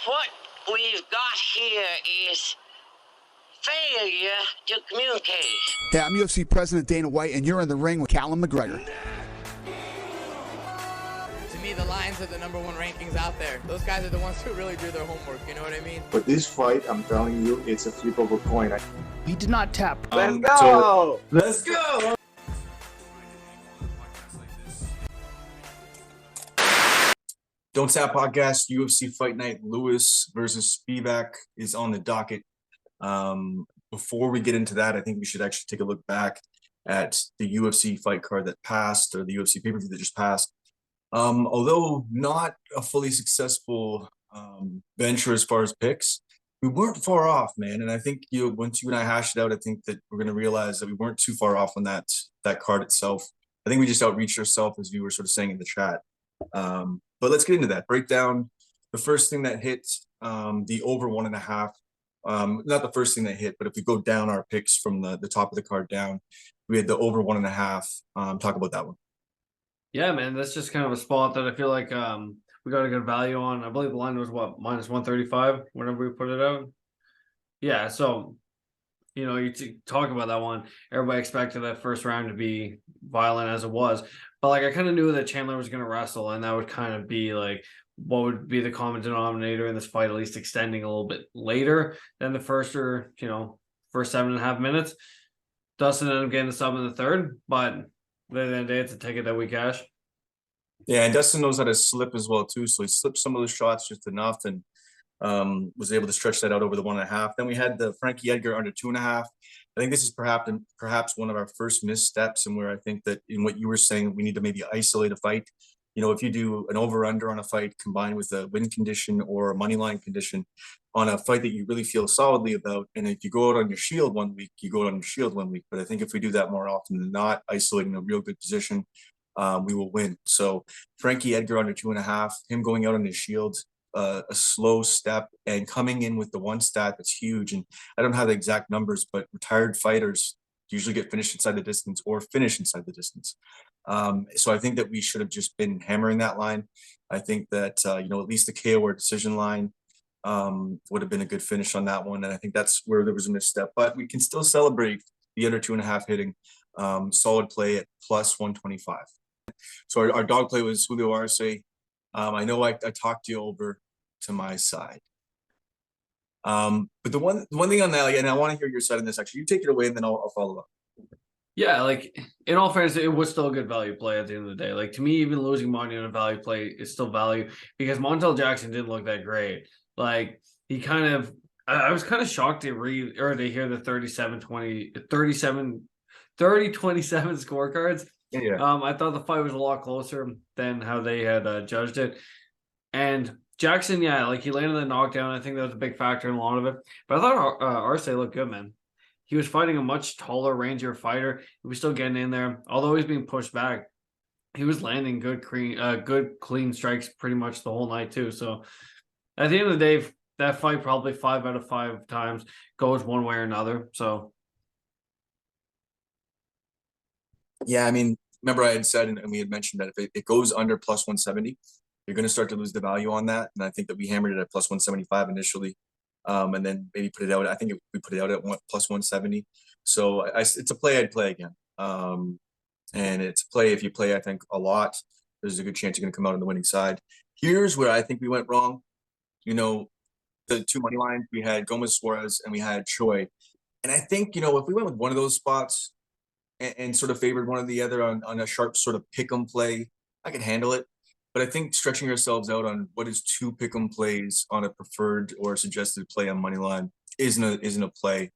What we've got here is failure to communicate. Hey, I'm UFC President Dana White, and you're in the ring with Callum McGregor. To me, the Lions are the number one rankings out there. Those guys are the ones who really do their homework, you know what I mean? But this fight, I'm telling you, it's a flip of a coin. We did not tap. Let's go! Let's go! Donttapp podcast, UFC Fight Night Lewis versus Spivak is on the docket. Before we get into that, I think we should actually take a look back at the UFC fight card that passed, or the UFC pay-per-view that just passed. Although not a fully successful venture as far as picks, we weren't far off, man. And I think once you and I hashed it out, I think that we're going to realize that we weren't too far off on that card itself. I think we just outreached ourselves, as you were sort of saying in the chat. But let's get into that. Break down the first thing that hit, the over 1.5. Not the first thing that hit, but if we go down our picks from the top of the card down, we had the over 1.5. Talk about that one. Yeah, man, that's just kind of a spot that I feel like we got a good value on. I believe the line was what, minus 135 whenever we put it out. Yeah, so you talk about that one. Everybody expected that first round to be violent as it was, but like I kind of knew that Chandler was going to wrestle, and that would kind of be like what would be the common denominator in this fight, at least extending a little bit later than the first 7.5 minutes. Dustin ended up getting the sub in the third, but at the end of the day, it's a ticket that we cash. Yeah, and Dustin knows how to slip as well too. So he slipped some of those shots just enough, and was able to stretch that out over the 1.5. Then we had the Frankie Edgar under 2.5. I think this is perhaps one of our first missteps, and where I think that in what you were saying, we need to maybe isolate a fight. If you do an over-under on a fight combined with a win condition or a money line condition on a fight that you really feel solidly about, and if you go out on your shield one week, you go out on your shield one week. But I think if we do that more often than not, isolating a real good position, we will win. So Frankie Edgar under 2.5, him going out on his shield, a slow step, and coming in with the one stat that's huge. And I don't have the exact numbers, but retired fighters usually get finished inside the distance or finish inside the distance. So I think that we should have just been hammering that line. I think that, at least the KO or decision line would have been a good finish on that one. And I think that's where there was a misstep, but we can still celebrate the under 2.5 hitting. Solid play at plus 125. So our dog play was Julio Arce. I know I talked you over to my side. But the one thing on that, and I want to hear your side on this, actually, you take it away and then I'll follow up. Yeah, like in all fairness, it was still a good value play at the end of the day. Like to me, even losing money on a value play is still value, because Montel Jackson didn't look that great. Like he I was kind of shocked to hear the 30-27 scorecards. Yeah. I thought the fight was a lot closer than how they had judged it. And Jackson, yeah, like he landed the knockdown. I think that was a big factor in a lot of it. But I thought Arce looked good, man. He was fighting a much taller, rangier fighter. He was still getting in there. Although he's being pushed back, he was landing good, clean strikes pretty much the whole night too. So at the end of the day, that fight probably 5 out of 5 times goes one way or another. So yeah, I mean, remember I had said, and we had mentioned that if it goes under plus 170, you're going to start to lose the value on that. And I think that we hammered it at plus 175 initially. And then maybe put it out. I think we put it out at plus 170. So it's a play I'd play again. And it's a play if you play, I think, a lot, there's a good chance you're going to come out on the winning side. Here's where I think we went wrong. The two money lines, we had Gomez Suarez and we had Choi. And I think, if we went with one of those spots and sort of favored one or the other on a sharp sort of pick 'em play, I could handle it. But I think stretching ourselves out on what is 2 pick'em plays on a preferred or suggested play on money line isn't a play.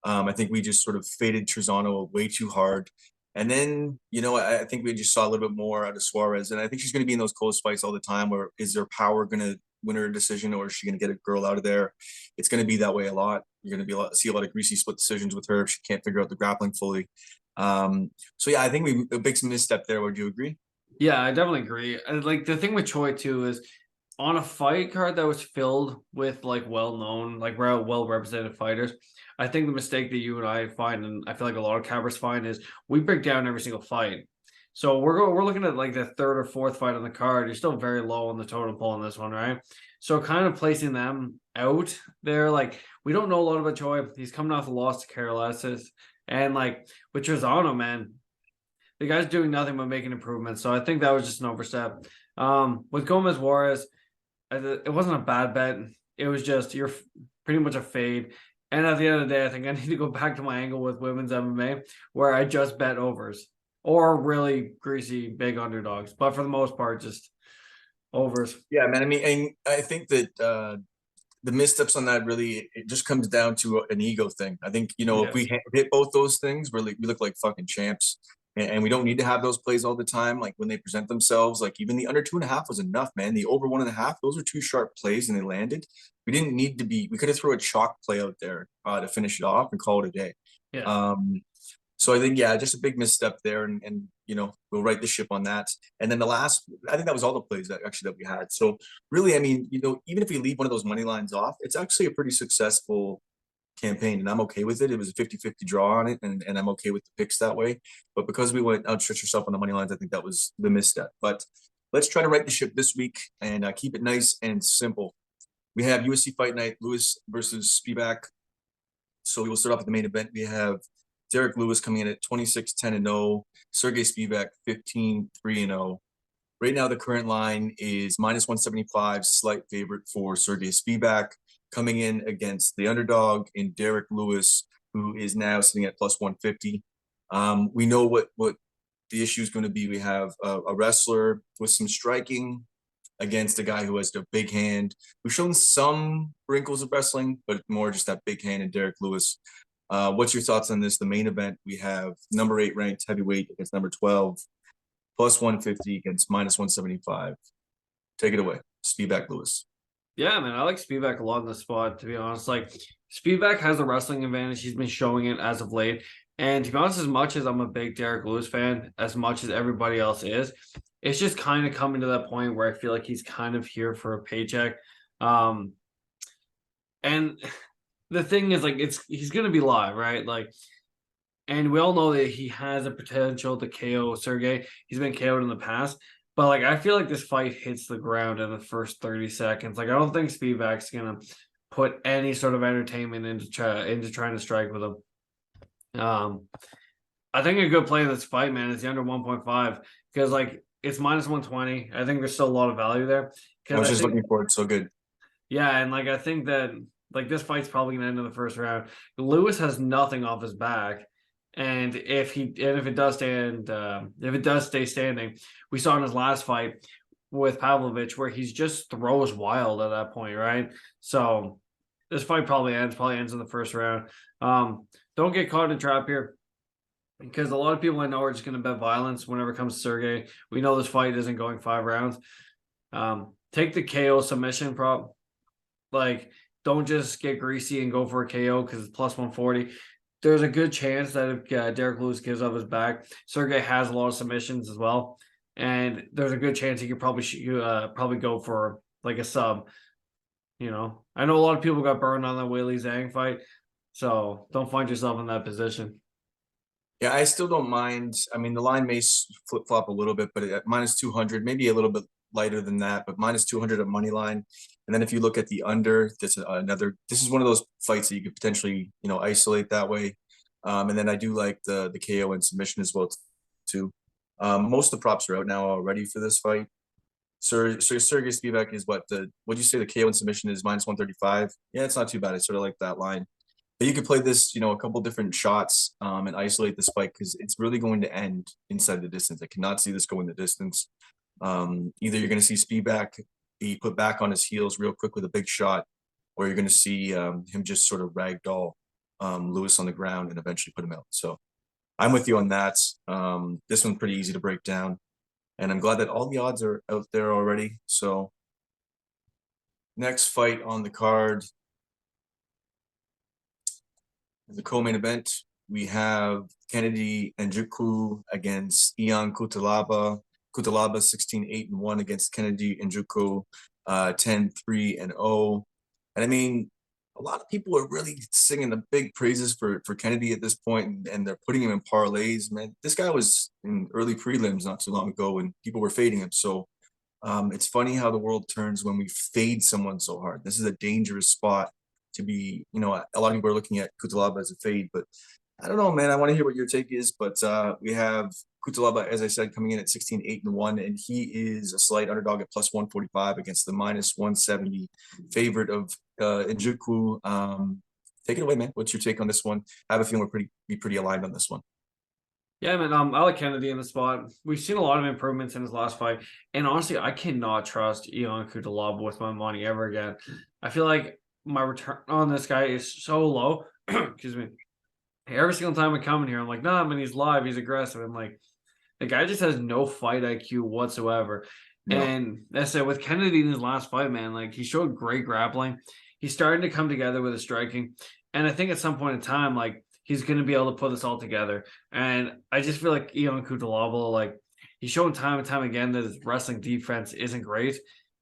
I think we just sort of faded Trezano way too hard. And then, I think we just saw a little bit more out of Suarez. And I think she's going to be in those close fights all the time. Where is their power going to win her decision, or is she going to get a girl out of there? It's going to be that way a lot. You're going to see a lot of greasy split decisions with her if she can't figure out the grappling fully. So yeah, I think a big misstep there. Would you agree? yeah, I definitely agree. And like the thing with Choi too is on a fight card that was filled with like well-known, like well-represented fighters, I think the mistake that you and I find, and I feel like a lot of cabbers find, is we break down every single fight. So we're looking at like the third or fourth fight on the card. You're still very low on the totem pole on this one, right? So kind of placing them out there, like we don't know a lot about Choi. He's coming off a loss to Karalesis, and like with Trezano, man, the guy's doing nothing but making improvements. So I think that was just an overstep. With Gomez Juarez, it wasn't a bad bet. It was just you're pretty much a fade. And at the end of the day, I think I need to go back to my angle with women's MMA where I just bet overs or really greasy big underdogs. But for the most part, just overs. Yeah, man. I mean, and I think that the missteps on that really it just comes down to an ego thing. I think if we hit both those things, we look like fucking champs, and we don't need to have those plays all the time. Like when they present themselves, like even the under 2.5 was enough, man. The over 1.5, those were two sharp plays, and they landed. We didn't need to be. We could have thrown a chalk play out there to finish it off and call it a day. Yeah. So I think, yeah, just a big misstep there, and we'll right the ship on that. And then the last, I think that was all the plays that we had. So really, I mean, even if we leave one of those money lines off, it's actually a pretty successful campaign, and I'm okay with it. It was a 50-50 draw on it, and I'm okay with the picks that way. But because we went outstretch yourself on the money lines, I think that was the misstep. But let's try to right the ship this week and keep it nice and simple. We have UFC Fight Night, Lewis versus Spivak. So we will start off with the main event. We have Derek Lewis coming in at 26-10-0, Sergey Spivak 15-3-0. Right now, the current line is -175, slight favorite for Sergey Spivak, coming in against the underdog in Derek Lewis, who is now sitting at +150. We know what the issue is going to be. We have a wrestler with some striking against a guy who has a big hand. We've shown some wrinkles of wrestling, but more just that big hand in Derek Lewis. What's your thoughts on this? The main event, we have number 8 ranked heavyweight against number 12, +150 against -175. Take it away, Spivak Lewis. Yeah, man, I like Spivak a lot in the spot, to be honest. Like, Spivak has a wrestling advantage. He's been showing it as of late. And to be honest, as much as I'm a big Derek Lewis fan, as much as everybody else is, it's just kind of coming to that point where I feel like he's kind of here for a paycheck. And the thing is, like, he's going to be live, right? Like, and we all know that he has a potential to KO Sergey. He's been KO'd in the past. But, like, I feel like this fight hits the ground in the first 30 seconds. Like, I don't think Spivak's going to put any sort of entertainment into trying to strike with him. I think a good play in this fight, man, is the under 1.5 because, like, it's -120. I think there's still a lot of value there. I was just looking for it. So good. Yeah, and, like, I think that, like, this fight's probably going to end in the first round. Lewis has nothing off his back. And if it does stay standing, we saw in his last fight with Pavlovich where he's just throws wild at that point, right? So this fight probably ends in the first round. Don't get caught in a trap here because a lot of people I know are just going to bet violence whenever it comes to Sergey. We know this fight isn't going 5 rounds. Take the KO submission prop. Like, don't just get greasy and go for a KO because it's +140. There's a good chance that if Derek Lewis gives up his back, Sergey has a lot of submissions as well, and there's a good chance he could probably go for like a sub. I know a lot of people got burned on the Weili Zhang fight, so don't find yourself in that position. Yeah, I still don't mind. I mean, the line may flip flop a little bit, but at -200, maybe a little bit lighter than that, but -200 at money line. And then if you look at the under, this is one of those fights that you could potentially, isolate that way. And then I do like the KO and submission as well too. Most of the props are out now already for this fight. So Sergey Spivak is what'd you say the KO and submission is -135? Yeah, it's not too bad. I sort of like that line. But you could play this, a couple different shots and isolate this fight because it's really going to end inside the distance. I cannot see this going the distance. Either you're going to see Spivak be put back on his heels real quick with a big shot, or you're going to see him just sort of ragdoll Lewis on the ground and eventually put him out. So I'm with you on that. This one's pretty easy to break down, and I'm glad that all the odds are out there already. So next fight on the card, the co-main event, we have Kennedy Njoku against Ian Cutelaba. Cutelaba 16-8-1 against Kennedy Njoku 10-3-0. And I mean, a lot of people are really singing the big praises for Kennedy at this point, and they're putting him in parlays. Man, this guy was in early prelims not too long ago, and people were fading him. So it's funny how the world turns when we fade someone so hard. This is a dangerous spot to be. You know, a lot of people are looking at Cutelaba as a fade, but I don't know, man. I want to hear what your take is, but we have Cutelaba, as I said, coming in at 16-8-1, and he is a slight underdog at plus 145 against the minus 170 favorite of Njoku. Take it away, man. What's your take on this one? I have a feeling we're pretty aligned on this one. Yeah, man. I like Kennedy in the spot. We've seen a lot of improvements in his last fight, and honestly, I cannot trust Ion Cutelaba with my money ever again. I feel like my return on this guy is so low. Excuse me. Every single time I come in here, I'm like, nah, man, he's live, he's aggressive. I'm like, the guy just has no fight IQ whatsoever. No. And that's it with Kennedy in his last fight, man. Like, he showed great grappling. He's starting to come together with his striking. And I think at some point in time, like, he's going to be able to put this all together. And I just feel like Ion Cutelaba, like, he's shown time and time again that his wrestling defense isn't great.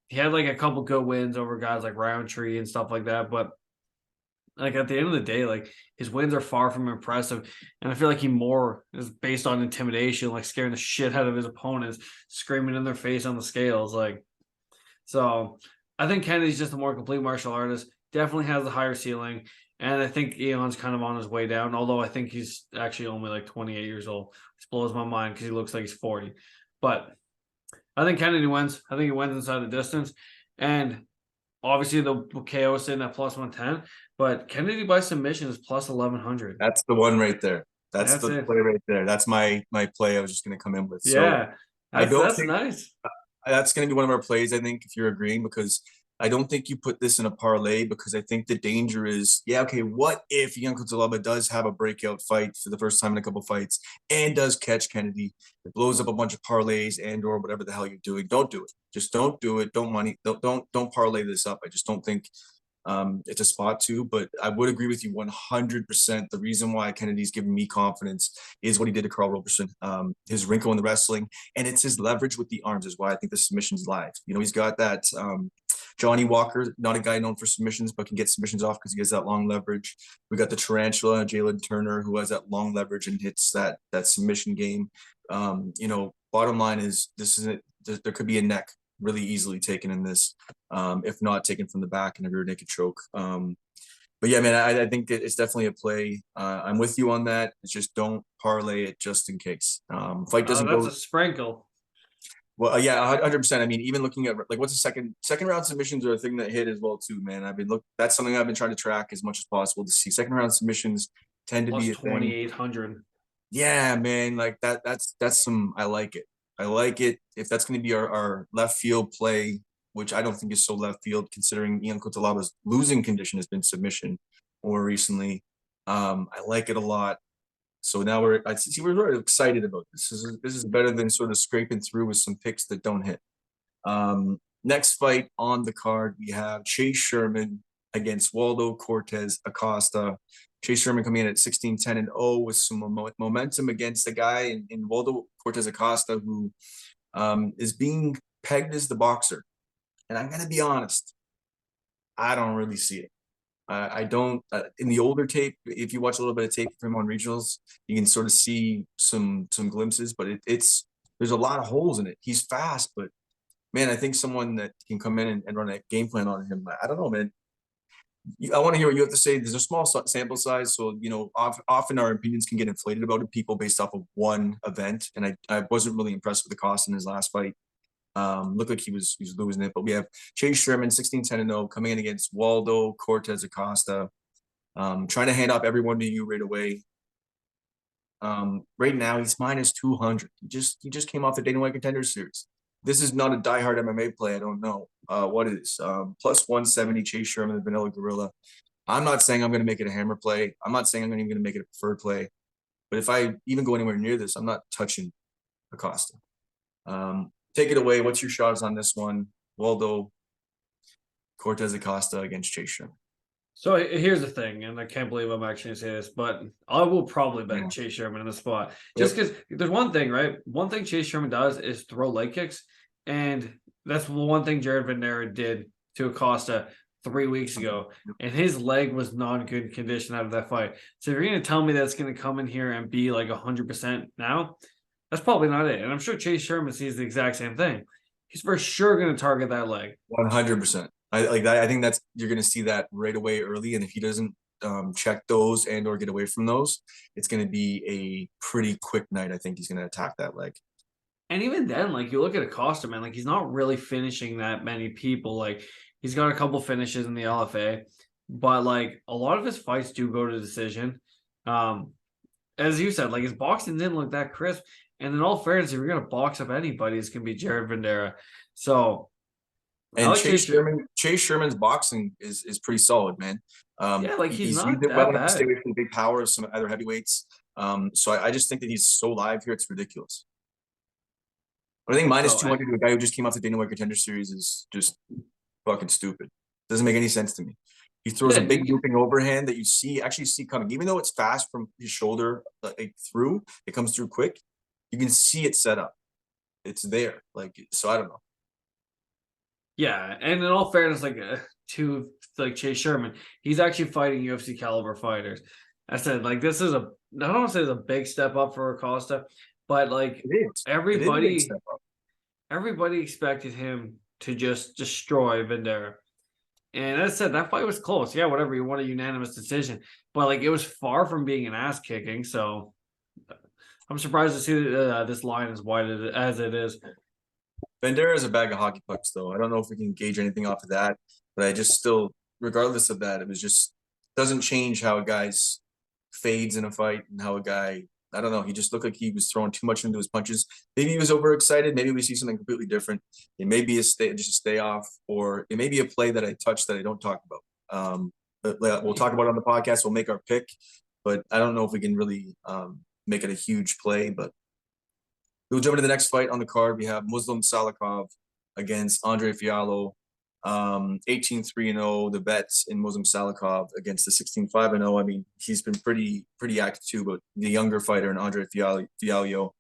He had, like, a couple good wins over guys like Roundtree and stuff like that, but like at the end of the day, like his wins are far from impressive. And I feel like he more is based on intimidation, like scaring the shit out of his opponents, screaming in their face on the scales. Like, so I think Kennedy's just a more complete martial artist, definitely has a higher ceiling. And I think Ion's kind of on his way down, although I think he's actually only like 28 years old, which blows my mind because he looks like he's 40. But I think Kennedy wins. I think he wins inside the distance. And obviously the KO is sitting at plus 110. But Kennedy by submission is plus 1100. That's the one right there. That's the it. play right there. That's my play I was just going to come in with. Yeah, so that's nice. That's going to be one of our plays, I think, if you're agreeing, because I don't think you put this in a parlay, because I think the danger is, yeah, okay, what if Ion Cutelaba does have a breakout fight for the first time in a couple fights and does catch Kennedy? It blows up a bunch of parlays and or whatever the hell you're doing. Don't do it. Just don't do it. Don't parlay this up. I just don't think it's a spot too, but I would agree with you 100%. The reason why Kennedy's giving me confidence is what he did to Carl Roberson, his wrinkle in the wrestling, and it's his leverage with the arms is why I think the submission's live. You know, he's got that Johnny Walker, not a guy known for submissions, but can get submissions off because he has that long leverage. We got the Tarantula, Jalen Turner, who has that long leverage and hits that submission game. You know, bottom line is there could be a neck really easily taken in this, if not taken from the back in a rear naked choke. But yeah, man, I think it's definitely a play. I'm with you on that. It's just don't parlay it just in case. Fight doesn't that's go. a sprinkle. Well, yeah, 100%. I mean, even looking at like what's the second round submissions are a thing that hit as well too, man. That's something I've been trying to track as much as possible to see. Second round submissions tend to plus be a 2,800. Yeah, man, like that's some. I like it. I like it. If that's going to be our left field play, which I don't think is so left field, considering Ion Cutelaba's losing condition has been submission more recently. I like it a lot. So now we're very excited about this. This is better than sort of scraping through with some picks that don't hit. Next fight on the card, we have Chase Sherman against Waldo Cortez Acosta. Chase Sherman coming in at 16-10-0 with some momentum against a guy in Waldo Cortez Acosta who is being pegged as the boxer. And I'm going to be honest, I don't really see it. I don't in the older tape. If you watch a little bit of tape from him on regionals, you can sort of see some glimpses, but there's a lot of holes in it. He's fast, but man, I think someone that can come in and run a game plan on him. I don't know, man. I want to hear what you have to say. There's a small sample size, so you know, often our opinions can get inflated about people based off of one event. And I wasn't really impressed with the cost in his last fight. Looked like he was losing it, but we have Chase Sherman 16-10-0 coming in against Waldo Cortez Acosta, trying to hand off everyone to you right away. Right now he's minus 200. He just came off the Dana White Contender Series. This is not a diehard MMA play. I don't know what it is. Plus 170 Chase Sherman, the Vanilla Gorilla. I'm not saying I'm going to make it a hammer play. I'm not saying I'm even going to make it a preferred play. But if I even go anywhere near this, I'm not touching Acosta. Take it away. What's your shots on this one? Waldo Cortez Acosta against Chase Sherman. So here's the thing, and I can't believe I'm actually going to say this, but I will probably bet Chase Sherman in the spot. Just because there's one thing, right? One thing Chase Sherman does is throw leg kicks, and that's one thing Jared Vanera did to Acosta 3 weeks ago, and his leg was not in good condition out of that fight. So if you're going to tell me that's going to come in here and be like 100% now, that's probably not it. And I'm sure Chase Sherman sees the exact same thing. He's for sure going to target that leg. 100%. I like that. I think that's you're going to see that right away early, and if he doesn't check those and or get away from those, it's going to be a pretty quick night. I think he's going to attack that leg. And even then, like, you look at Acosta, man, like, he's not really finishing that many people. Like, he's got a couple finishes in the LFA, but like a lot of his fights do go to decision. As you said, like, his boxing didn't look that crisp. And in all fairness, if you're gonna box up anybody, it's gonna be Jared Vanderaa. So, and like Chase Sherman's boxing is pretty solid, man. Yeah, like, he's not used it that well bad. to stay away from the big power of some other heavyweights. So I just think that he's so live here, it's ridiculous. But I think minus 200 to a guy who just came off the Dana White Contender Series is just fucking stupid. Doesn't make any sense to me. He throws a big looping overhand that you actually see coming. Even though it's fast from his shoulder through, it comes through quick. You can see it set up. It's there. Like, so I don't know. Yeah, and in all fairness, like, to like Chase Sherman, he's actually fighting UFC caliber fighters. I said, like, this is I don't want to say it's a big step up for Acosta, but like, everybody expected him to just destroy Vanderaa. And as I said, that fight was close. Yeah, whatever, you want a unanimous decision, but like, it was far from being an ass kicking. So I'm surprised to see this line as wide as it is. Vanderaa is a bag of hockey pucks, though. I don't know if we can gauge anything off of that, but I just still, regardless of that, it was just doesn't change how a guy's fades in a fight and how a guy, I don't know, he just looked like he was throwing too much into his punches. Maybe he was overexcited. Maybe we see something completely different. It may be just a stay off, or it may be a play that I touched that I don't talk about. But we'll talk about it on the podcast. We'll make our pick, but I don't know if we can really make it a huge play. But we'll jump into the next fight on the card. We have Muslim Salikov against Andre Fialho. 18-3-0, the bets in Muslim Salikov against the 16-5-0. I mean, he's been pretty active too, but the younger fighter in Andre Fialho.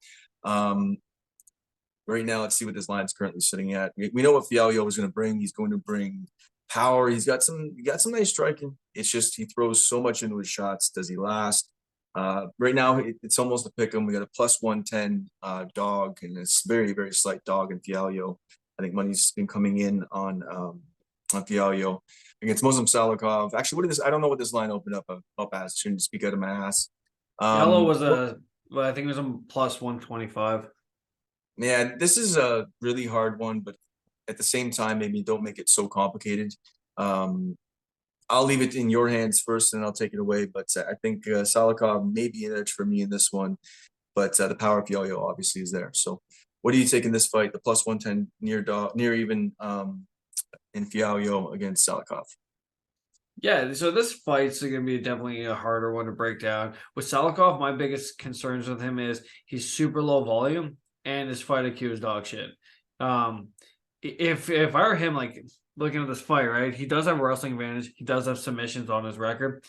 Right now, let's see what this line is currently sitting at. We know what Fialho is going to bring. He's going to bring power. He got some nice striking. It's just he throws so much into his shots. Does he last? Right now, it's almost a pick 'em. We got a plus 110 dog, and it's very, very slight dog in Fialho. I think money's been coming in on Fialho against Muslim Salikov. Actually, I don't know what this line opened up as. Shouldn't speak out of my ass. Fialho was I think it was a plus 125. Yeah, this is a really hard one, but at the same time, maybe don't make it so complicated. I'll leave it in your hands first, and I'll take it away. But I think Salikov may be an edge for me in this one, but the power of Fialho obviously is there. So, what do you take in this fight? The plus 110 near even in Fialho against Salikov. Yeah, so this fight's going to be definitely a harder one to break down. With Salikov, my biggest concerns with him is he's super low volume and his fight IQ is dog shit. If I were him, like, looking at this fight, right, he does have a wrestling advantage. He does have submissions on his record.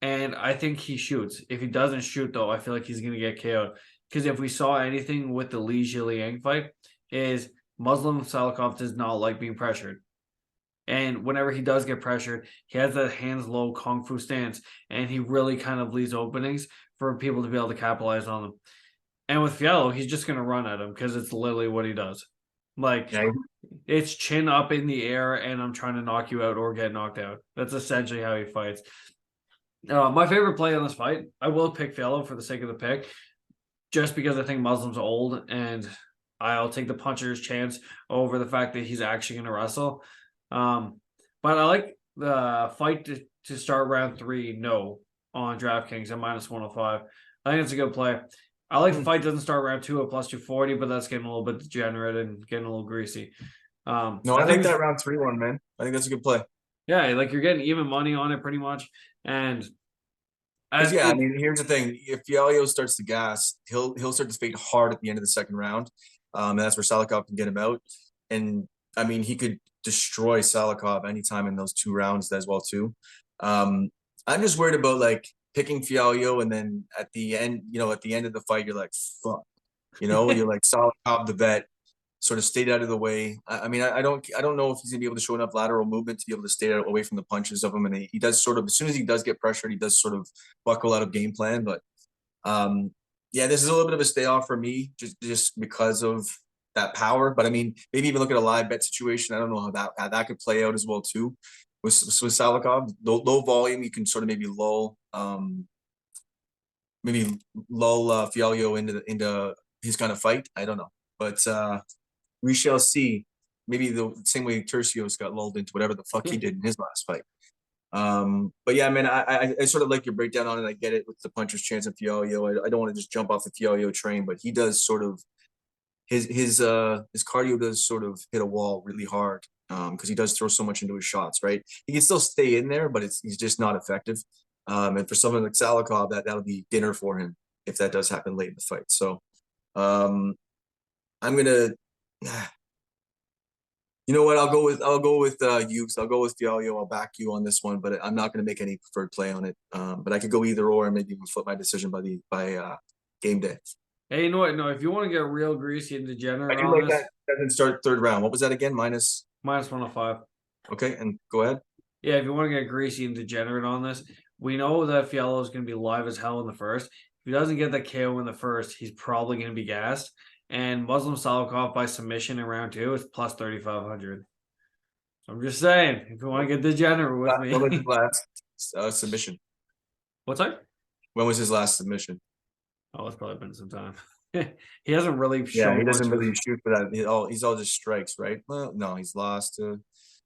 And I think he shoots. If he doesn't shoot, though, I feel like he's going to get KO'd. Because if we saw anything with the Li Zhiliang fight, is Muslim Salikov does not like being pressured. And whenever he does get pressured, he has that hands low Kung Fu stance. And he really kind of leaves openings for people to be able to capitalize on them. And with Fialho, he's just going to run at him because it's literally what he does. Like, it's chin up in the air and I'm trying to knock you out or get knocked out. That's essentially how he fights. My favorite play on this fight, I will pick Fialho for the sake of the pick, just because I think Muslim's old and I'll take the puncher's chance over the fact that he's actually going to wrestle. But I like the fight to start round 3, on DraftKings at minus 105. I think it's a good play. I like the fight doesn't start round 2 at plus 240, but that's getting a little bit degenerate and getting a little greasy. I think that round 3 one, man. I think that's a good play. Yeah, like, you're getting even money on it pretty much. And I mean, here's the thing: if Fialho starts to gas, he'll start to fade hard at the end of the second round, and that's where Salikov can get him out. And I mean, he could destroy Salikov anytime in those 2 rounds as well too. I'm just worried about like picking Fialho, and then at the end of the fight, you're like, fuck, you're like Salikov the vet. sort of stayed out of the way. I mean, I don't know if he's gonna be able to show enough lateral movement to be able to stay away from the punches of him. And he does sort of, as soon as he does get pressured, he does sort of buckle out of game plan. But yeah, this is a little bit of a stay off for me, just because of that power. But I mean, maybe even look at a live bet situation. I don't know how that could play out as well too. With Salikov, low volume, you can sort of maybe lull Fialho into his kind of fight. I don't know, but we shall see. Maybe the same way Tercios got lulled into whatever the fuck he did in his last fight. But yeah, man, I sort of like your breakdown on it. I get it with the puncher's chance of Fialho. I don't want to just jump off the Fialho train, but he does sort of his cardio does sort of hit a wall really hard, because he does throw so much into his shots, right? He can still stay in there, but he's just not effective. And for someone like Salikov, that'll be dinner for him if that does happen late in the fight. So I'm gonna, you know what? I'll go with you. I'll go with Fialho. I'll back you on this one, but I'm not gonna make any preferred play on it. But I could go either or, and maybe even flip my decision by game day. Hey, you know what? No, if you want to get real greasy and degenerate I do on like this, that doesn't start third round. What was that again? Minus -105. Okay, and go ahead. Yeah, if you want to get greasy and degenerate on this, we know that Fialho is going to be live as hell in the first. If he doesn't get the KO in the first, he's probably going to be gassed. And Muslim Salikov by submission in round 2 is plus 3,500. So I'm just saying, if you want to get degenerate with me. What was his last submission? What's that? When was his last submission? Oh, it's probably been some time. He hasn't really shown. Yeah, he doesn't much really shoot for that. He's all just strikes, right? Well, no, he's lost to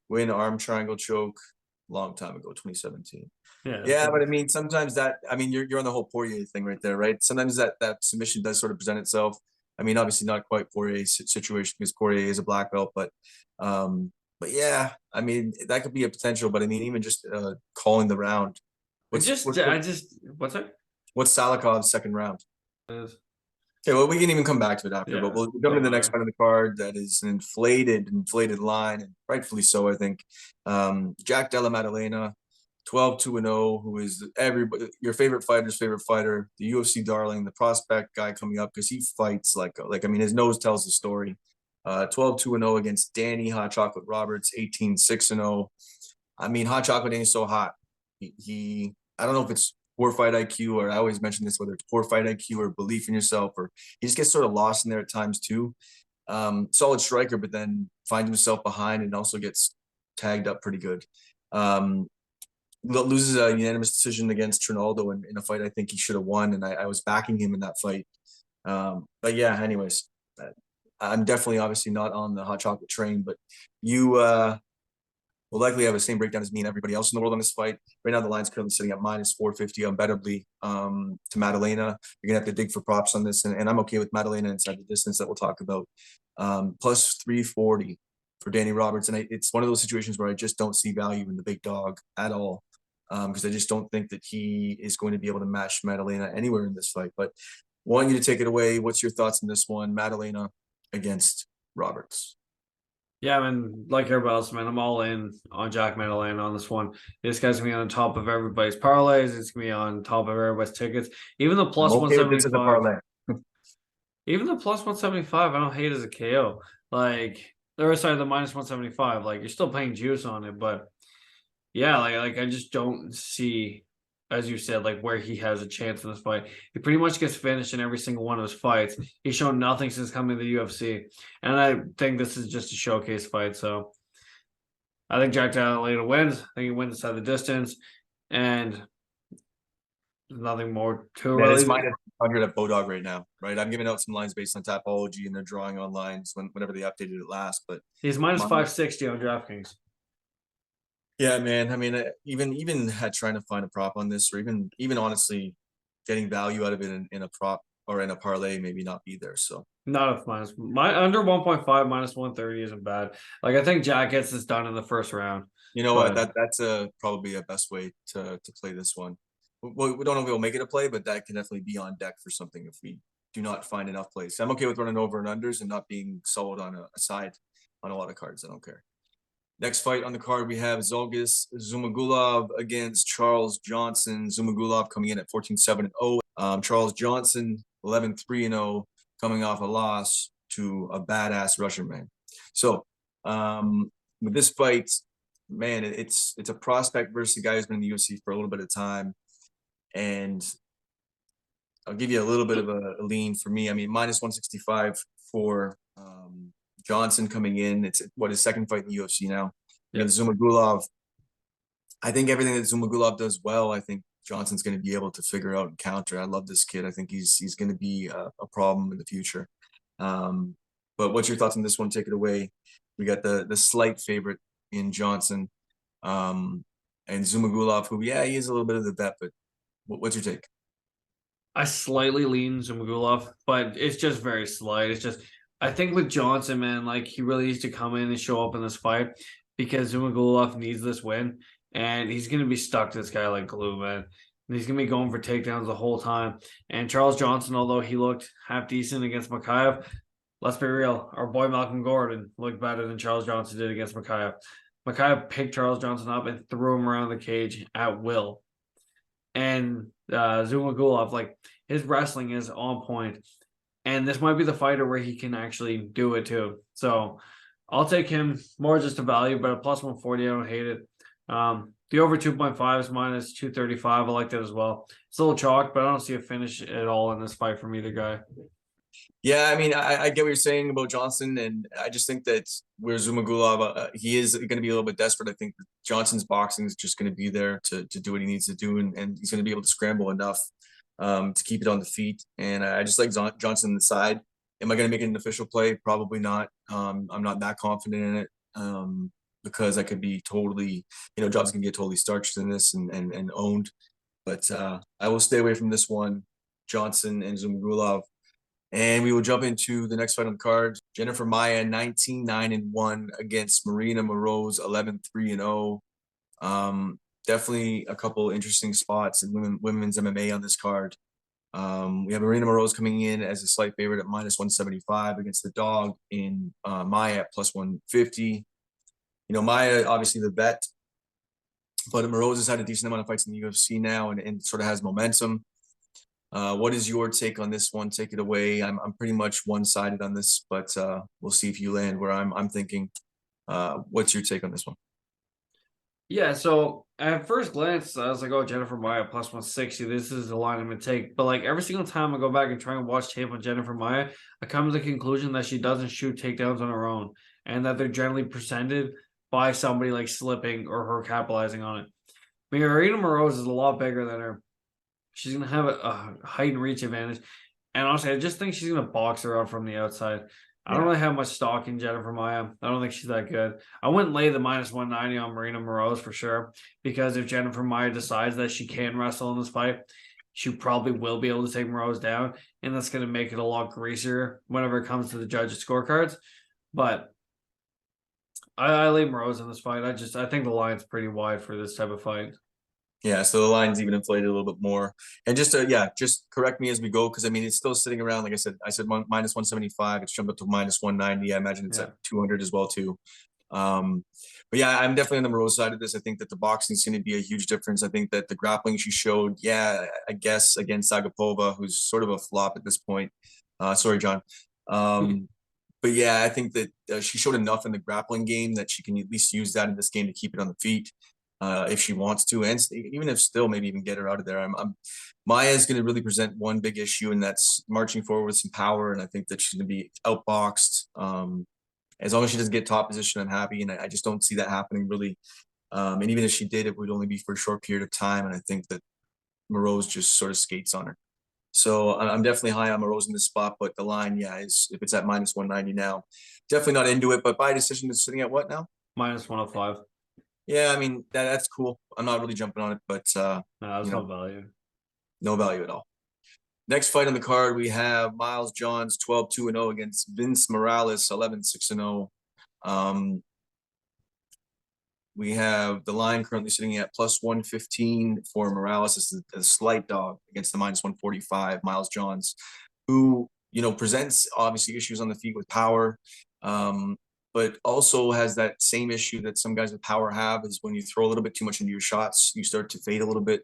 win arm triangle choke long time ago, 2017. Yeah, but I mean, sometimes you're on the whole Poirier thing right there, right? Sometimes that submission does sort of present itself. I mean, obviously not quite Poirier's situation because Poirier is a black belt, but yeah, I mean, that could be a potential. But I mean, even just calling the round. What's Salikov's second round? Okay, well, we can even come back to it after, but we'll jump to the next fight on the card. That is an inflated line, and rightfully so, I think. Jack Della Maddalena, 12-2-0, who is your favorite fighter's favorite fighter, the UFC darling, the prospect guy coming up because he fights like I mean, his nose tells the story. 12-2-0 against Danny Hot Chocolate Roberts, 18-6-0. I mean, Hot Chocolate ain't so hot. He I don't know if it's poor fight IQ, or I always mention this, whether it's poor fight IQ or belief in yourself, or he just gets sort of lost in there at times too. Solid striker, but then finds himself behind and also gets tagged up pretty good. Loses a unanimous decision against Trinaldo in a fight I think he should have won, and I was backing him in that fight. But yeah, anyways, I'm definitely obviously not on the Hot Chocolate train, but you will likely have the same breakdown as me and everybody else in the world on this fight. Right now, the line's currently sitting at -450 unbettably to Maddalena. You're going to have to dig for props on this, and I'm okay with Maddalena inside the distance that we'll talk about. Plus 340 for Danny Roberts, and it's one of those situations where I just don't see value in the big dog at all, because I just don't think that he is going to be able to match Maddalena anywhere in this fight. But want you to take it away. What's your thoughts on this one, Maddalena against Roberts? Yeah, I mean, like everybody else, man, I'm all in on Jack Maddalena on this one. This guy's gonna be on top of everybody's parlays. It's gonna be on top of everybody's tickets. Even the plus 175. Even the plus 175, I don't hate as a KO. Like, or sorry, the minus 175. Like, you're still paying juice on it, but yeah, like I just don't see, as you said, like where he has a chance in this fight. He pretty much gets finished in every single one of his fights. He's shown nothing since coming to the UFC. And I think this is just a showcase fight. So I think Jack Maddalena wins. I think he wins inside the distance. And there's nothing more to it. It's -100 at Bodog right now, right? I'm giving out some lines based on Tapology, and they're drawing on lines whenever they updated it last. But he's -560 on DraftKings. Yeah, man. I mean, even had trying to find a prop on this, or even honestly getting value out of it in a prop or in a parlay, maybe not be there. So not if under 1.5 -130 isn't bad. Like, I think Jack gets this done in the first round. You know what? That's probably a best way to play this one. We don't know if we'll make it a play, but that can definitely be on deck for something if we do not find enough plays. I'm okay with running over and unders and not being sold on a side on a lot of cards. I don't care. Next fight on the card, we have Zhalgas Zhumagulov against Charles Johnson. Zhumagulov coming in at 14-7-0. Charles Johnson 11-3-0, coming off a loss to a badass Russian man. So with this fight, man, it's a prospect versus a guy who's been in the UFC for a little bit of time. And I'll give you a little bit of a lean for me. I mean, minus 165 for Johnson coming in. It's his second fight in the UFC now. Against Zumagulov. I think everything that Zumagulov does well, I think Johnson's going to be able to figure out and counter. I love this kid. I think he's going to be a problem in the future. But what's your thoughts on this one? Take it away. We got the slight favorite in Johnson, and Zumagulov, who he is a little bit of the vet, but what's your take? I slightly lean Zumagulov, but it's just very slight. It's just, I think with Johnson, man, like he really needs to come in and show up in this fight because Zumagulov needs this win, and he's going to be stuck to this guy like glue, man. And he's going to be going for takedowns the whole time. And Charles Johnson, although he looked half decent against Makayev, let's be real, our boy Malcolm Gordon looked better than Charles Johnson did against Makayev. Makayev picked Charles Johnson up and threw him around the cage at will. And Zumagulov, like his wrestling is on point, and this might be the fighter where he can actually do it too. So I'll take him more just a value, but a plus 140, I don't hate it. The over 2.5 is minus 235. I like that as well. It's a little chalk, but I don't see a finish at all in this fight from either guy. Yeah, I mean, I get what you're saying about Johnson, and I just think that where Zumagulov, he is going to be a little bit desperate. I think Johnson's boxing is just going to be there to do what he needs to do, and he's going to be able to scramble enough to keep it on the feet. And I just like Johnson on the side. Am I going to make it an official play? Probably not. I'm not that confident in it because I could be totally, Johnson can get totally starched in this and owned. But I will stay away from this one, Johnson and Zumagulov. And we will jump into the next fight on the card. Jennifer Maia, 19-9-1 against Marina Moroz, 11-3-0. Definitely a couple interesting spots in women's MMA on this card. We have Marina Moroz coming in as a slight favorite at minus 175 against the dog in Maia at plus 150. Maia, obviously the vet, but Moroz has had a decent amount of fights in the UFC now and sort of has momentum. What is your take on this one? Take it away. I'm pretty much one-sided on this, but we'll see if you land where I'm thinking. What's your take on this one? Yeah, so at first glance, I was like, oh, Jennifer Maia plus 160. This is the line I'm going to take. But like every single time I go back and try and watch tape on Jennifer Maia, I come to the conclusion that she doesn't shoot takedowns on her own and that they're generally presented by somebody like slipping or her capitalizing on it. I mean, Marina Moroz is a lot bigger than her. She's going to have a height and reach advantage. And honestly, I just think she's going to box her out from the outside. I don't really have much stock in Jennifer Maia. I don't think she's that good. I wouldn't lay the minus 190 on Marina Moroz for sure, because if Jennifer Maia decides that she can wrestle in this fight, she probably will be able to take Moroz down, and that's going to make it a lot greasier whenever it comes to the judges' scorecards. But I lay Moroz in this fight. I think the line's pretty wide for this type of fight. Yeah, so the line's even inflated a little bit more. And just correct me as we go, because I mean it's still sitting around. Like I said minus 175. It's jumped up to minus 190. I imagine it's at 200 as well too. But yeah, I'm definitely on the Moroz side of this. I think that the boxing is going to be a huge difference. I think that the grappling she showed, I guess against Sagapova, who's sort of a flop at this point. Sorry, John. But yeah, I think that she showed enough in the grappling game that she can at least use that in this game to keep it on the feet. If she wants to, and even if still maybe even get her out of there. Maia is going to really present one big issue, and that's marching forward with some power. And I think that she's going to be outboxed. As long as she doesn't get top position, I'm happy. And I just don't see that happening really. And even if she did, it would only be for a short period of time. And I think that Moroz just sort of skates on her. So I'm definitely high on Moroz in this spot, but the line, is if it's at minus 190 now, definitely not into it. But by decision, it's sitting at what now? Minus 105. Yeah, I mean that's cool. I'm not really jumping on it, but No, there's no value. No value at all. Next fight on the card, we have Miles Johns 12-2-0 against Vince Morales 11-6-0. We have the line currently sitting at plus 115 for Morales. This is a slight dog against the minus 145 Miles Johns, who presents obviously issues on the feet with power. But also has that same issue that some guys with power have, is when you throw a little bit too much into your shots, you start to fade a little bit.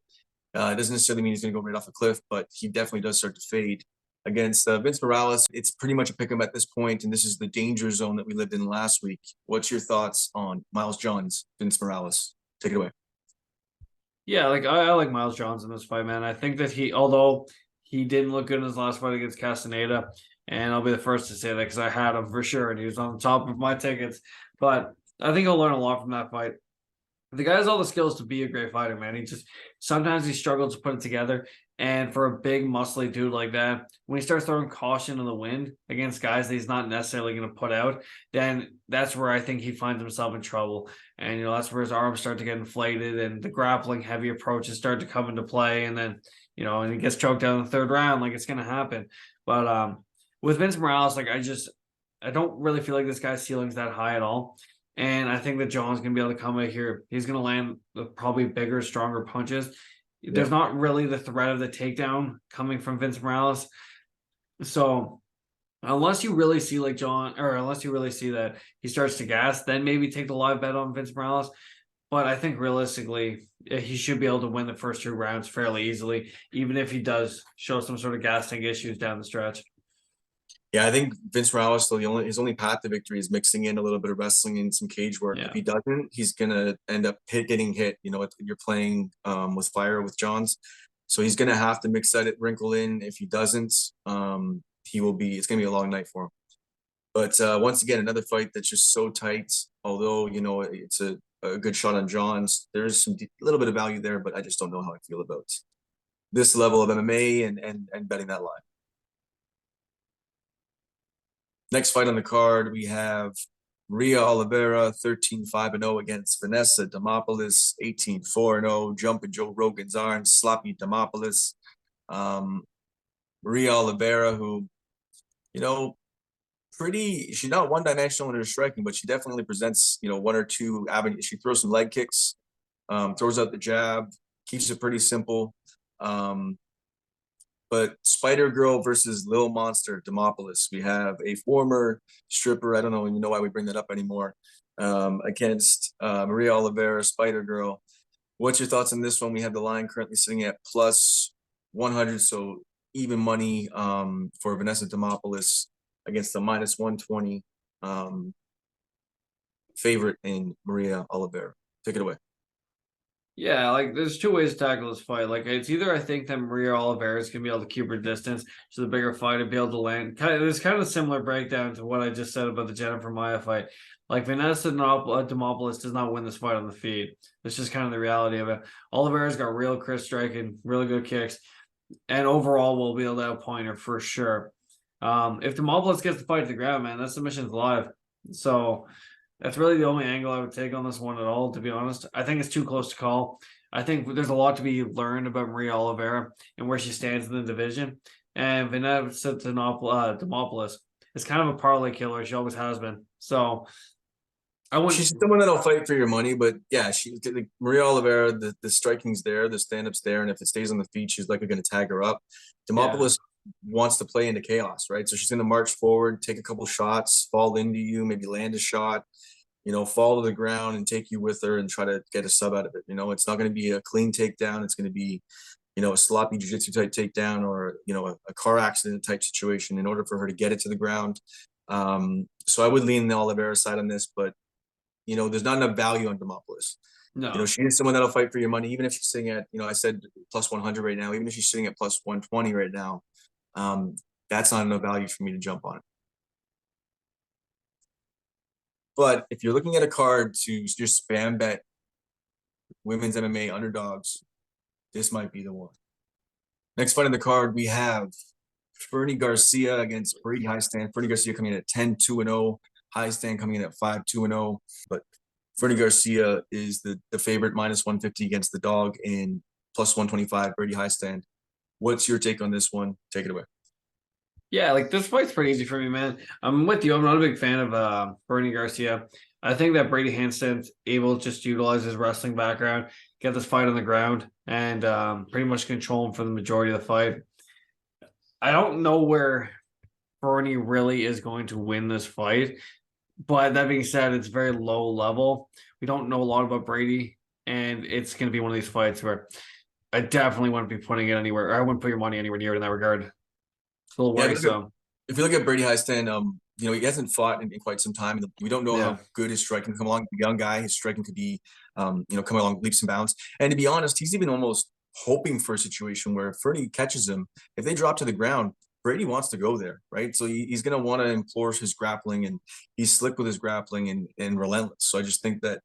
It doesn't necessarily mean he's going to go right off a cliff, but he definitely does start to fade. against Vince Morales. It's pretty much a pick 'em at this point, and this is the danger zone that we lived in last week. What's your thoughts on Miles Johns, Vince Morales? Take it away. Yeah, like I like Miles Johns in this fight, man. I think that although he didn't look good in his last fight against Castaneda, and I'll be the first to say that because I had him for sure, and he was on the top of my tickets. But I think he'll learn a lot from that fight. The guy has all the skills to be a great fighter, man. He just sometimes he struggles to put it together. And for a big, muscly dude like that, when he starts throwing caution in the wind against guys that he's not necessarily going to put out, then that's where I think he finds himself in trouble. And that's where his arms start to get inflated, and the grappling heavy approaches start to come into play. And then and he gets choked out in the third round, like it's going to happen. But with Vince Morales, like I don't really feel like this guy's ceiling's that high at all. And I think that John's going to be able to come out here. He's going to land probably bigger, stronger punches. Yeah. There's not really the threat of the takedown coming from Vince Morales. So unless you really see unless you really see that he starts to gas, then maybe take the live bet on Vince Morales. But I think realistically, he should be able to win the first 2 rounds fairly easily, even if he does show some sort of gas tank issues down the stretch. Yeah, I think Vince Morales, though, his only path to victory is mixing in a little bit of wrestling and some cage work. Yeah. If he doesn't, he's gonna end up getting hit. You're playing with fire with Johns, so he's gonna have to mix that wrinkle in. If he doesn't, it's gonna be a long night for him. But once again, another fight that's just so tight. Although it's a good shot on Johns, there's a little bit of value there, but I just don't know how I feel about this level of MMA and betting that line. Next fight on the card, we have Maria Oliveira, 13-5-0 against Vanessa Demopoulos, 18-4-0, jumping Joe Rogan's arms, sloppy Demopoulos. Maria Oliveira, who, she's not one-dimensional in her striking, but she definitely presents, 1 or 2 avenues. She throws some leg kicks, throws out the jab, keeps it pretty simple. But Spider Girl versus Lil Monster Demopoulos. We have a former stripper. I don't know even know why we bring that up anymore. Against Maria Oliveira, Spider Girl. What's your thoughts on this one? We have the line currently sitting at plus 100, so even money for Vanessa Demopoulos against the minus 120 favorite in Maria Oliveira. Take it away. Yeah, like there's 2 ways to tackle this fight. Like it's either I think that Maria Oliveira is gonna be able to keep her distance to the bigger fight and be able to land. There's kind of a similar breakdown to what I just said about the Jennifer Maia fight. Like Vanessa Demopoulos does not win this fight on the feet. That's just kind of the reality of it. Oliveira's got real crisp striking, really good kicks, and overall will be able to outpoint her for sure. If Demopoulos gets the fight to the ground, man, that submission's live. So that's really the only angle I would take on this one at all, to be honest. I think it's too close to call. I think there's a lot to be learned about Maria Oliveira and where she stands in the division. And Vanessa Demopoulos is kind of a parlay killer. She always has been. So she's someone that'll fight for your money, but yeah, Maria Oliveira, the striking's there, the stand-up's there, and if it stays on the feet, she's likely going to tag her up. Demopoulos wants to play into chaos, right? So she's going to march forward, take a couple shots, fall into you, maybe land a shot, fall to the ground and take you with her and try to get a sub out of it. It's not going to be a clean takedown. It's going to be, a sloppy jiu-jitsu type takedown or, a car accident type situation in order for her to get it to the ground. So I would lean the Oliveira side on this, but, there's not enough value on Demopoulos. No. She is someone that'll fight for your money, even if she's sitting at, I said plus 100 right now, even if she's sitting at plus 120 right now. That's not enough value for me to jump on it. But if you're looking at a card to just spam bet women's MMA underdogs, this might be the one. Next fight on the card, we have Fernie Garcia against Brady Highstand. Fernie Garcia coming in at 10-2-0. Highstand coming in at 5-2-0. But Fernie Garcia is the favorite, minus 150 against the dog, in plus 125, Brady Highstand. What's your take on this one? Take it away. Yeah, like this fight's pretty easy for me, man. I'm with you. I'm not a big fan of Fernie Garcia. I think that Brady Handstand's able to just utilize his wrestling background, get this fight on the ground, and pretty much control him for the majority of the fight. I don't know where Fernie really is going to win this fight, but that being said, it's very low level. We don't know a lot about Brady, and it's going to be one of these fights where I definitely wouldn't be putting it anywhere. I wouldn't put your money anywhere near it in that regard. Still Yeah, away. So if you look at Brady Hiestand, he hasn't fought in quite some time. We don't know yeah. how good his striking can come along. The young guy, his striking could be, coming along leaps and bounds. And to be honest, he's even almost hoping for a situation where if Fernie catches him, if they drop to the ground, Brady wants to go there, right? So he's going to want to implore his grappling, and he's slick with his grappling and relentless. So I just think that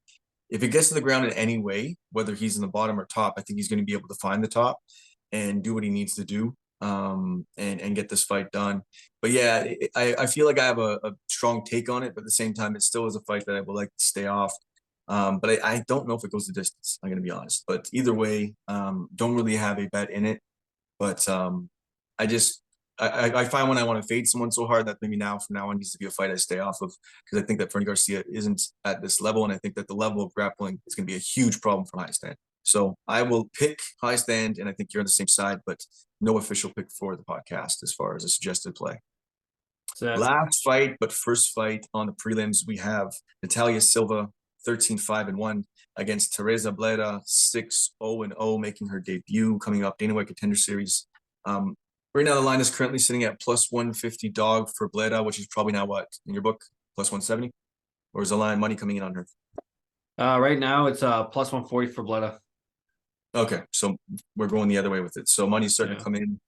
if it gets to the ground in any way, whether he's in the bottom or top, I think he's going to be able to find the top and do what he needs to do, and get this fight done. But yeah, I feel like I have a strong take on it, but at the same time, it still is a fight that I would like to stay off. But I don't know if it goes the distance. I'm going to be honest. But either way, don't really have a bet in it. But I just I find when I want to fade someone so hard that maybe from now on needs to be a fight I stay off of, because I think that Fernie Garcia isn't at this level, and I think that the level of grappling is going to be a huge problem for Hiestand. So I will pick Hiestand, and I think you're on the same side, but no official pick for the podcast as far as a suggested play. So Last fight, but first fight on the prelims, we have Natalia Silva, 13-5-1 against Teresa Bleda, 6-0-0, making her debut, coming up Dana White Contender Series. Right now, the line is currently sitting at plus 150 dog for Bleda, which is probably now what, in your book, plus 170? Or is the line money coming in on her? right now it's plus 140 for Bleda. Okay, so we're going the other way with it. So money's starting to come in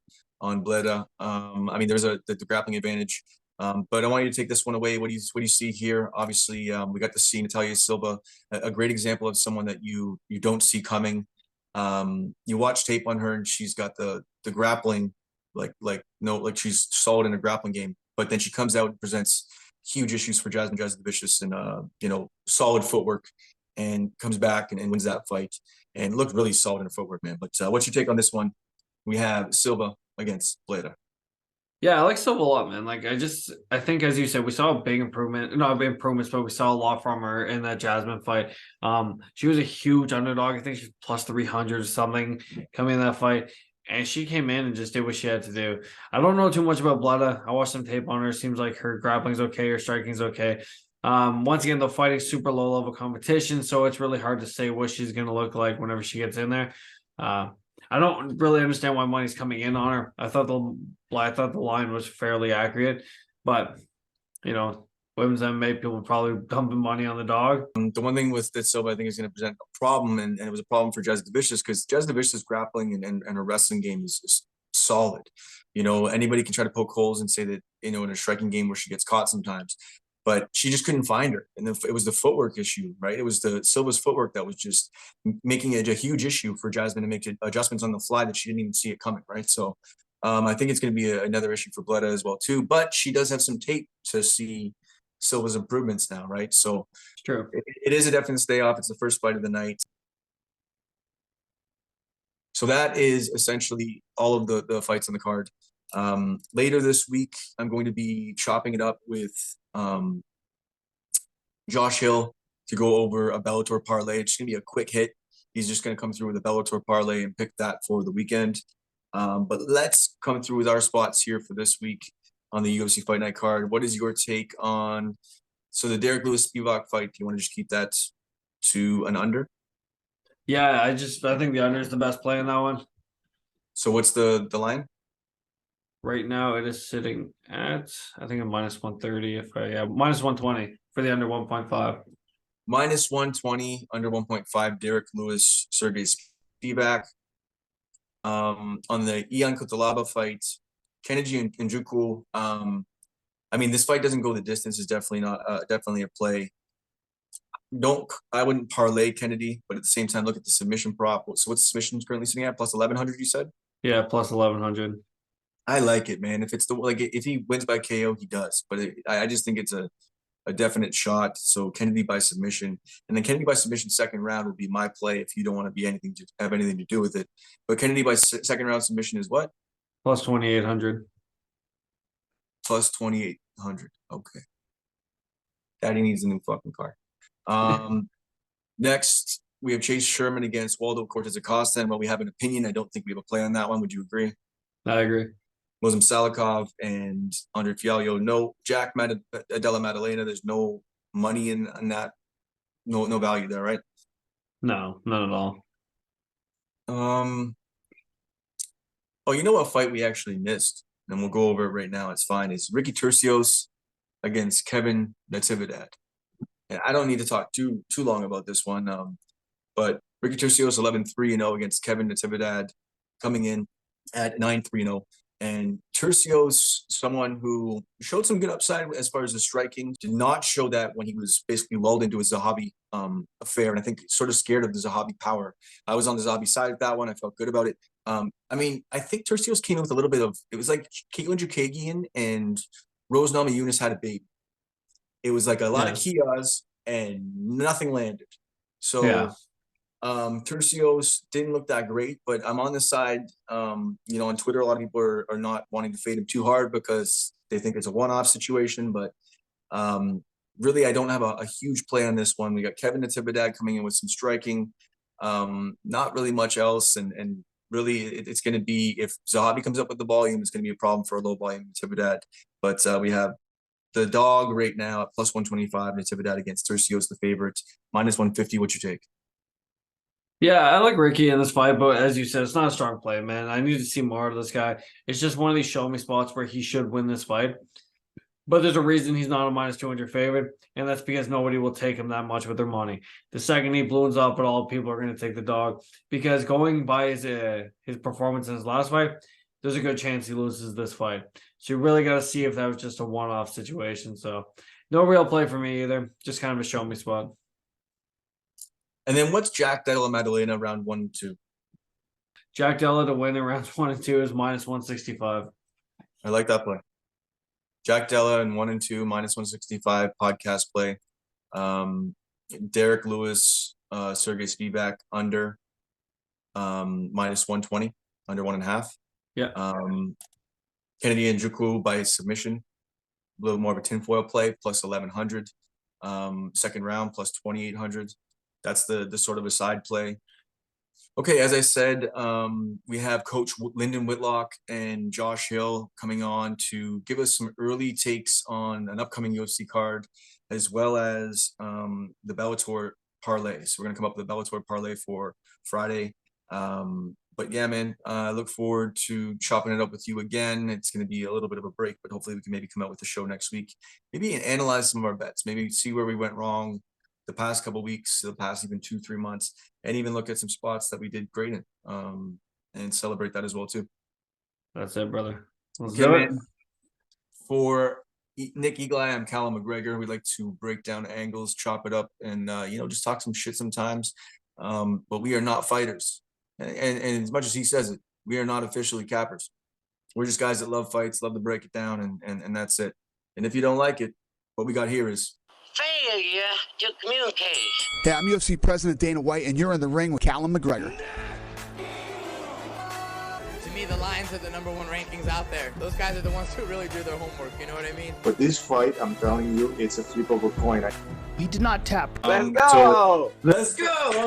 on Bleda. There's the grappling advantage. But I want you to take this one away. What do you see here? Obviously, we got to see Natalia Silva, a great example of someone that you don't see coming. You watch tape on her, and she's got the grappling, like she's solid in a grappling game. But then she comes out and presents huge issues for Jasmine Jasudavicius, and solid footwork, and comes back and wins that fight and looked really solid in her footwork, man. But what's your take on this one? We have Silva against Bleda. Yeah, I like Silva a lot, man. I think, as you said, we saw a big improvement. Not big improvements, but we saw a lot from her in that Jasmine fight. She was a huge underdog. I think she's plus 300 or something coming in that fight. And she came in and just did what she had to do. I don't know too much about Bleda. I watched some tape on her. Seems like her grappling's okay, her striking's okay. Once again, they're fighting super low level competition, so it's really hard to say what she's going to look like whenever she gets in there. I don't really understand why money's coming in on her. I thought the line was fairly accurate, but women's MMA people probably dumping money on the dog. The one thing with that Silva, I think, is going to present a problem, and it was a problem for Jasudavicius, because Jasudavicius' grappling and her wrestling game is solid. Anybody can try to poke holes and say that in a striking game where she gets caught sometimes, but she just couldn't find her. And it was the footwork issue, right? It was the Silva's footwork that was just making it a huge issue for Jasmine to make adjustments on the fly that she didn't even see it coming, right? So I think it's going to be another issue for Bleda as well too. But she does have some tape to see Silva's improvements now, right? So It's true. it is a definite stay off. It's the first fight of the night. So that is essentially all of the fights on the card. Later this week, I'm going to be chopping it up with Josh Hill to go over a Bellator parlay. It's going to be a quick hit. He's just going to come through with a Bellator parlay and pick that for the weekend. But let's come through with our spots here for this week on the UFC Fight Night card. What is your take on the Derek Lewis Spivak fight? Do you want to just keep that to an under? Yeah, I think the under is the best play in that one. So what's the line? Right now, it is sitting at, I think, a minus 130. Minus 120 for the under 1.5. Minus 120, under 1.5. Derek Lewis, Sergey Spivak. On the Ian Cutelaba fight, Kennedy and Njoku. This fight doesn't go the distance. Is definitely a play. I wouldn't parlay Kennedy, but at the same time, look at the submission prop. So what's the submission currently sitting at? Plus 1100, you said? Yeah, plus 1100. I like it, man. If it's if he wins by KO, he does. But I just think it's a definite shot. So Kennedy by submission, and then Kennedy by submission second round would be my play if you don't want to have anything to do with it. But Kennedy by second round submission is what? Plus 2800. Plus 2800. Okay. Daddy needs a new fucking car. Next, we have Chase Sherman against Waldo Cortez Acosta. And while we have an opinion, I don't think we have a play on that one. Would you agree? I agree. Muslim Salikov and Andre Fialho. No, Jack Della Maddalena. There's no money in that. No value there, right? No, not at all. Oh, you know what fight we actually missed? and we'll go over it right now. It's fine. It's Ricky Turcios against Kevin Natividad. And I don't need to talk too long about this one. But Ricky Turcios 11-3-0 against Kevin Natividad, coming in at 9-3-0. And Turcios, someone who showed some good upside as far as the striking, did not show that when he was basically lulled into a Zahabi affair. And I think sort of scared of the Zahabi power. I was on the Zahabi side of that one. I felt good about it. I mean, I think Turcios came in with a little bit of, it was like Caitlin Jukagian and Rose Namajunas had a baby. It was like a lot of Kias and nothing landed. So Turcios didn't look that great, but I'm on the side. On Twitter, a lot of people are not wanting to fade him too hard because they think it's a one-off situation. But really, I don't have a huge play on this one. We got Kevin Natividad coming in with some striking, not really much else. And really, it's going to be, if Zahabi comes up with the volume, it's going to be a problem for a low volume Natividad. But we have the dog right now at plus 125, Natividad against Turcios, the favorite, minus 150. What you take? Yeah, I like Ricky in this fight, but as you said, it's not a strong play, man. I need to see more of this guy. It's just one of these show me spots where he should win this fight. But there's a reason he's not a minus 200 favorite, and that's because nobody will take him that much with their money. The second he balloons up at all, people are going to take the dog, because going by his performance in his last fight, there's a good chance he loses this fight. So you really got to see if that was just a one-off situation. So no real play for me either, just kind of a show me spot. And then what's Jack Della Maddalena round 1 and 2? Jack Della to win in rounds 1 and 2 is minus 165. I like that play. Jack Della in 1 and 2, minus 165 podcast play. Derek Lewis, Sergey Spivak under minus 120, under 1.5. Yeah. Kennedy and Njoku by submission, a little more of a tinfoil play, plus 1,100. Second round, plus 2,800. That's the sort of a side play. Okay, as I said, we have Coach Lyndon Whitlock and Josh Hill coming on to give us some early takes on an upcoming UFC card, as well as the Bellator parlay. So we're going to come up with a Bellator parlay for Friday. But yeah, man, I look forward to chopping it up with you again. It's going to be a little bit of a break, but hopefully we can maybe come out with a show next week. Maybe analyze some of our bets, maybe see where we went wrong the past couple of weeks, the past even 2-3 months, and even look at some spots that we did great in, and celebrate that as well too. That's it, brother. Let's Okay, do it. man. For Nick Eagle, I'm Callum McGregor. We like to break down angles, chop it up, and just talk some shit sometimes. But we are not fighters, and as much as he says it, we are not officially cappers. We're just guys that love fights, love to break it down, and that's it. And if you don't like it, what we got here is Failure to communicate. Hey, I'm UFC President Dana White, and you're in the ring with Callum McGregor. To me, the Lions are the number 1 rankings out there. Those guys are the ones who really do their homework, you know what I mean? But this fight, I'm telling you, it's a flip of a coin. We did not tap. Let's go! Let's go!